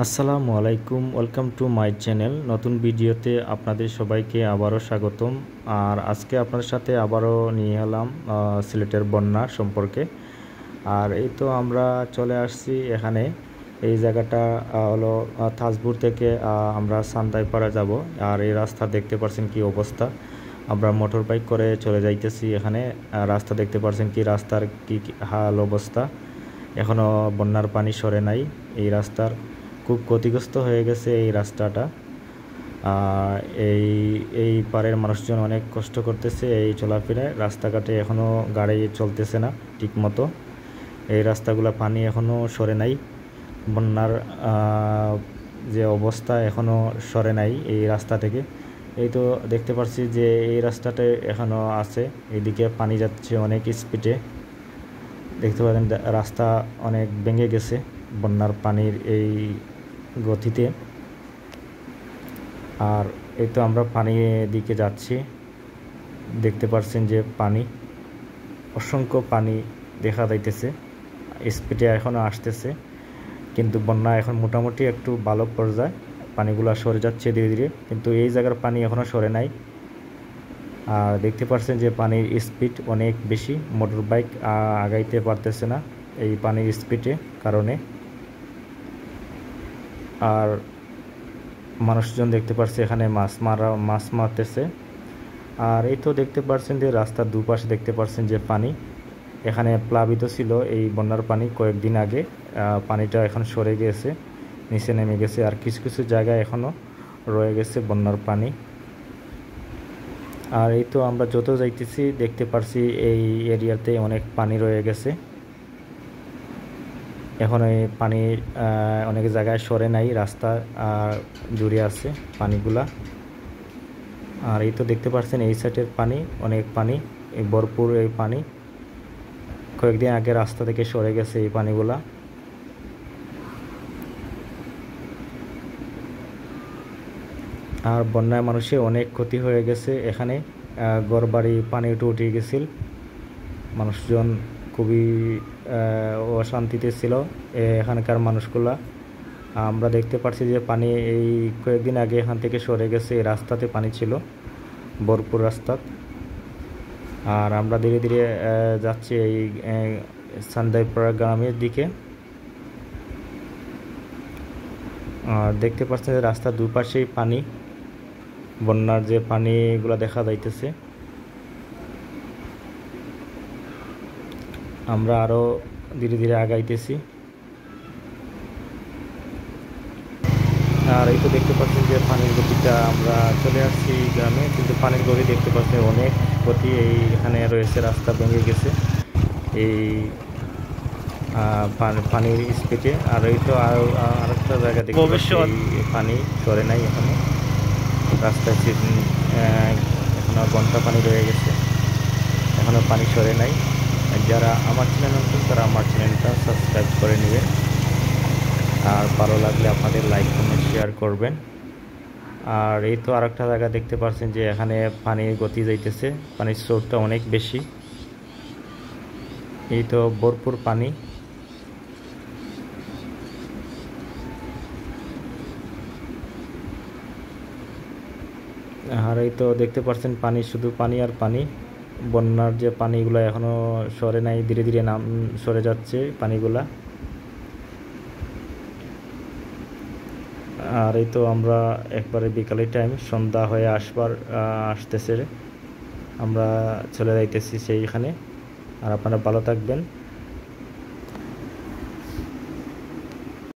আসসালামু আলাইকুম, welcome to my channel. নতুন ভিডিওতে আপনাদের সবাইকে আবারও স্বাগতম। আর আজকে আপনাদের সাথে আবারও নিয়ে এলাম সিলেটের বন্যা সম্পর্কে। আর এই তো আমরা চলে আসছি এখানে। এই জায়গাটা হলো তাজপুর থেকে আমরা সান্দাইপাড়া যাব। আর এই রাস্তা দেখতে পাচ্ছেন কি অবস্থা। আমরা মোটর বাইক করে চলে যাইতেছি এখানে। রাস্তা দেখতে পাচ্ছেন কি রাস্তার কি হাল অবস্থা। এখনও বন্যার পানি সরে নাই। এই রাস্তার খুব ক্ষতিগ্রস্ত হয়ে গেছে এই রাস্তাটা। এই এই পারের মানুষজন অনেক কষ্ট করতেছে এই চলাফেরায়। রাস্তাঘাটে এখনও গাড়ি চলতেছে না ঠিক মতো। এই রাস্তাগুলো পানি এখনও সরে নাই। বন্যার যে অবস্থা এখনও সরে নাই এই রাস্তা থেকে। এই তো দেখতে পাচ্ছি যে এই রাস্তাটা এখনও আছে। এইদিকে পানি যাচ্ছে অনেক স্পিডে। দেখতে পাচ্ছেন রাস্তা অনেক ভেঙে গেছে বন্যার পানির এই গতিতে। আর এই তো আমরা পানির দিকে যাচ্ছি। দেখতে পাচ্ছেন যে পানি, অসংখ্য পানি দেখা যাইতেছে, স্পিডে এখনও আসতেছে। কিন্তু বন্যা এখন মোটামুটি একটু ভালো পর্যায়ে, পানিগুলো সরে যাচ্ছে ধীরে ধীরে। কিন্তু এই জায়গার পানি এখনও সরে নাই। আর দেখতে পাচ্ছেন যে পানির স্পিড অনেক বেশি, মোটর বাইক আগাইতে পারতেছে না এই পানির স্পিডে কারণে। আর মানুষজন দেখতে পাচ্ছে এখানে মাছ মারতেছে। আর এই তো দেখতে পাচ্ছেন যে রাস্তার দুপাশে দেখতে পাচ্ছেন যে পানি এখানে প্লাবিত ছিল এই বন্যার পানি কয়েকদিন আগে। পানিটা এখন সরে গেছে, নিচে নেমে গেছে। আর কিছু কিছু জায়গায় এখনও রয়ে গেছে বন্যার পানি। আর এই তো আমরা যত যাইতেছি দেখতে পাচ্ছি এই এরিয়াতে অনেক পানি রয়ে গেছে। এখন এই পানি অনেক জায়গায় সরে নাই, রাস্তা জুড়ে আছে পানিগুলা। আর এই তো দেখতে পাচ্ছেন এই সাইডের পানি, অনেক পানি, এই ভরপুর এই পানি। কয়েকদিন আগে রাস্তা থেকে সরে গেছে এই পানিগুলা। আর বন্যায় মানুষের অনেক ক্ষতি হয়ে গেছে এখানে। ঘরবাড়ি পানি উঠে গেছিল। মানুষজন খুবই অশান্তিতে ছিল এখানকার মানুষগুলা। আমরা দেখতে পাচ্ছি যে পানি এই কয়েকদিন আগে এখান থেকে সরে গেছে। এই রাস্তাতে পানি ছিল, ভরপুর রাস্তা। আর আমরা ধীরে ধীরে যাচ্ছি এই সান্দাইপাড়া গ্রামের দিকে। আর দেখতে পাচ্ছেন যে রাস্তার দুপাশেই পানি, বন্যার যে পানিগুলো দেখা যাইতেছে। আমরা আরও ধীরে ধীরে আগাইতেছি। আর এই তো দেখতে পাচ্ছেন যে পানির গতিটা, আমরা চলে আসছি গ্রামে কিন্তু পানির গতি দেখতে পাচ্ছেন অনেক গতি। এইখানে রয়েছে, রাস্তা ভেঙে গেছে এই পানির স্পিডে। আর এই তো আরেকটা জায়গা দেখতে পাচ্ছি পানি সরে নাই এখনো। রাস্তায় এখনো ঘন্টা পানি রয়ে গেছে, এখনো পানি সরে নাই। যারা আমার চ্যানেল নতুন তারা আমার চ্যানেলটা সাবস্ক্রাইব করে নেবেন। আর ভালো লাগলে আপনাদের লাইক কমেন্ট শেয়ার করবেন। আর এই তো আরেকটা জায়গা দেখতে পাচ্ছেন যে এখানে পানির গতি যাইতেছে, পানির স্রোতটা অনেক বেশি। এই তো ভরপুর পানি। আর এই তো দেখতে পাচ্ছেন পানি, শুধু পানি আর পানি। বন্যার যে পানিগুলো এখনো সরে নাই, ধীরে ধীরে সরে যাচ্ছে পানিগুলা। আর এই তো আমরা একবারে বিকালের টাইম, সন্ধ্যা হয়ে আসতেছে, আমরা চলে যাইতেছি সেইখানে। আর আপনারা ভালো থাকবেন।